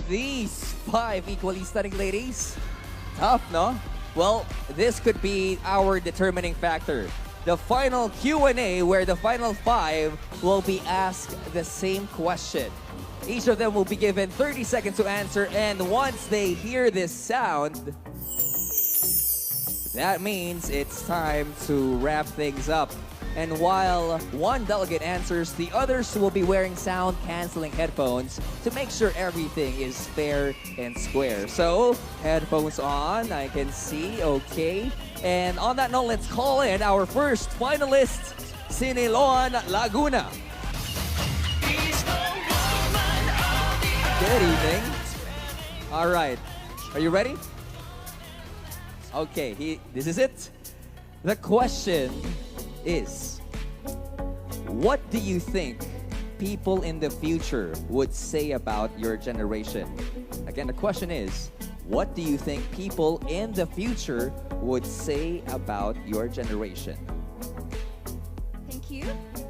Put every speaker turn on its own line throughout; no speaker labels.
These five equally stunning ladies. Tough, no? Well, this could be our determining factor. The final Q&A where the final five will be asked the same question. Each of them will be given 30 seconds to answer, and once they hear this sound, that means it's time to wrap things up. And while one delegate answers, the others will be wearing sound-canceling headphones to make sure everything is fair and square. So, headphones on, I can see, okay. And on that note, let's call in our first finalist, Siniloan Laguna. Good evening. All right, are you ready? Okay, this is it. The question is, what do you think people in the future would say about your generation? Again, the question is, what do you think people in the future would say about your generation?
Thank you.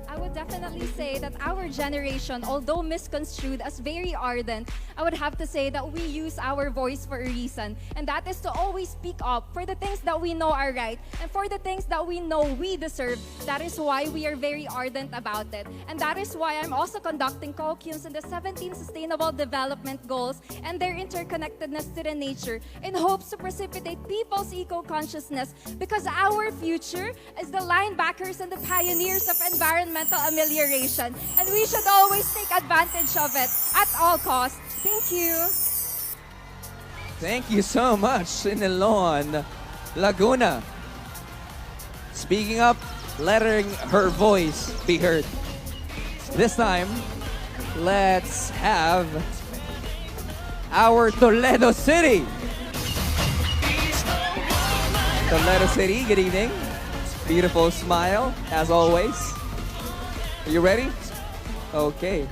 I would definitely say that our generation, although misconstrued as very ardent, I would have to say that we use our voice for a reason. And that is to always speak up for the things that we know are right and for the things that we know we deserve. That is why we are very ardent about it. And that is why I'm also conducting colloquiums in the 17 Sustainable Development Goals and their interconnectedness to the nature in hopes to precipitate people's eco-consciousness, because our future is the linebackers and the pioneers of environmental amelioration. And we should always take advantage of it at all costs. Thank you.
Thank you so much, Siniloan Laguna. Speaking up, letting her voice be heard. This time, let's have our Toledo City. Toledo City, good evening. Beautiful smile, as always. Are you ready? Okay.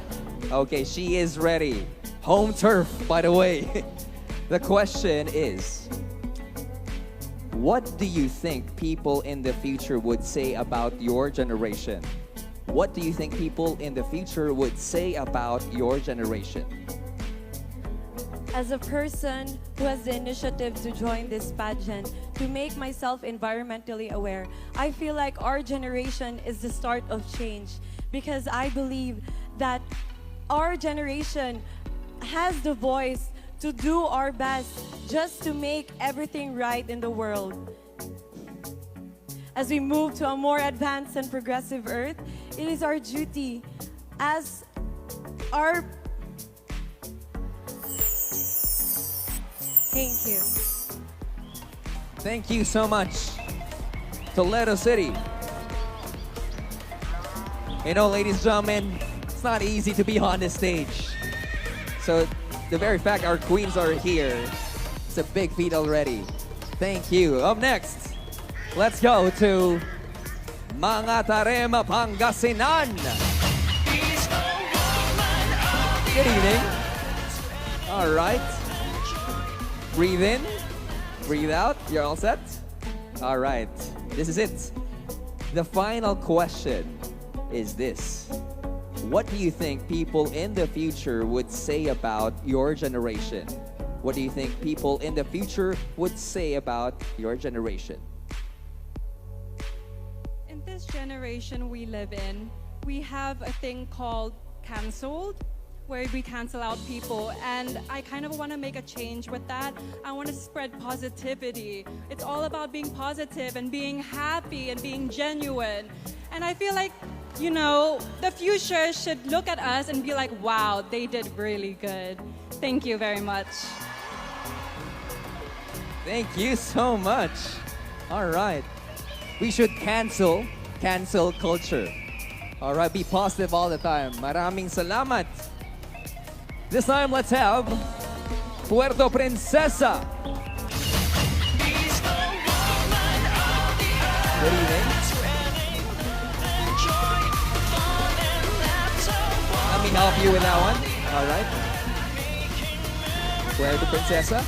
Okay, she is ready. Home turf, by the way. The question is, what do you think people in the future would say about your generation? What do you think people in the future would say about your generation?
As a person who has the initiative to join this pageant, to make myself environmentally aware, I feel like our generation is the start of change, because I believe that our generation has the voice to do our best just to make everything right in the world. As we move to a more advanced and progressive Earth, it is our duty as our... Thank you.
Thank you so much, Toledo City. You know, ladies and gentlemen, it's not easy to be on this stage. So the very fact our queens are here, it's a big feat already. Thank you. Up next, let's go to Mga Tarema, Pangasinan. Good evening. All right. Breathe in, breathe out. You're all set? All right. This is it. The final question is this. What do you think people in the future would say about your generation? What do you think people in the future would say about your generation?
In this generation we live in, we have a thing called canceled, where we cancel out people, and I kind of want to make a change with that. I want to spread positivity. It's all about being positive and being happy and being genuine. And I feel like, you know, the future should look at us and be like, wow, they did really good. Thank you very much.
Thank you so much. All right. We should cancel culture. All right, be positive all the time. Maraming salamat. This time, let's have Puerto Princesa. Good evening. Let me help you with that one. All right. Puerto Princesa.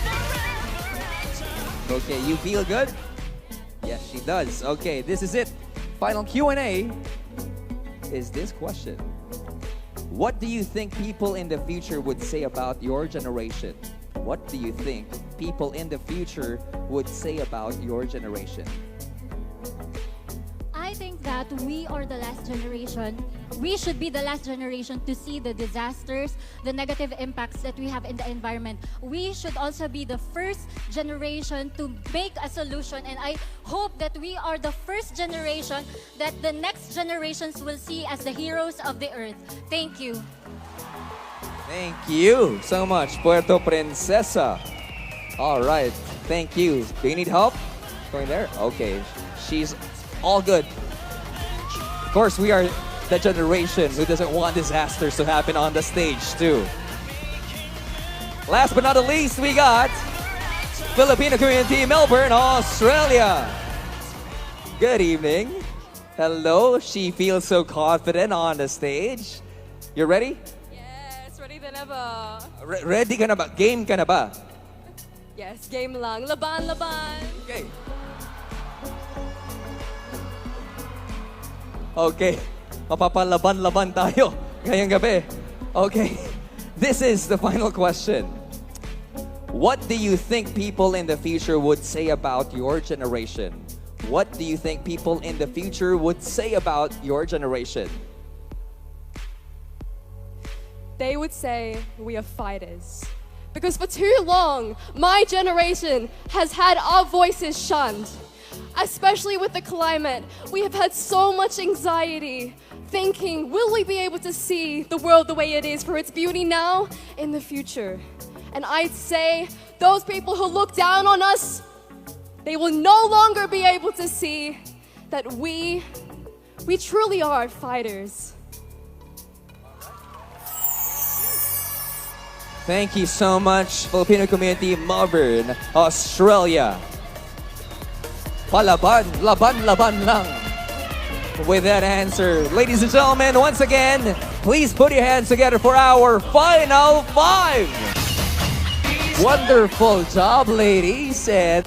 Okay, you feel good? Yes, she does. Okay, this is it. Final Q&A is this question. What do you think people in the future would say about your generation? What do you think people in the future would say about your generation?
I think that we are the last generation. We should be the last generation to see the disasters, the negative impacts that we have in the environment. We should also be the first generation to make a solution, and I hope that we are the first generation that the next generations will see as the heroes of the earth. Thank you.
Thank you so much, Puerto Princesa. All right, thank you. Do you need help going there? Okay, she's all good. Of course, we are the generation who doesn't want disasters to happen on the stage too. Last but not the least, we got Filipino community, Melbourne, Australia. Good evening. Hello, she feels so confident on the stage. You ready?
Yes, ready than ever.
Ready ka na ba? Game ka na ba?
Yes, game lang. Laban, laban.
Okay. Okay. Mapapalaban-laban tayo ngayong gabi. Okay. This is the final question. What do you think people in the future would say about your generation? What do you think people in the future would say about your generation?
They would say we are fighters. Because for too long, my generation has had our voices shunned. Especially with the climate, we have had so much anxiety, thinking, will we be able to see the world the way it is for its beauty now, in the future? And I'd say, those people who look down on us, they will no longer be able to see that we truly are fighters.
Thank you so much, Filipino community, Melbourne, Australia. Palaban, laban, laban lang. With that answer, ladies and gentlemen, once again, please put your hands together for our final five. Wonderful job, ladies. And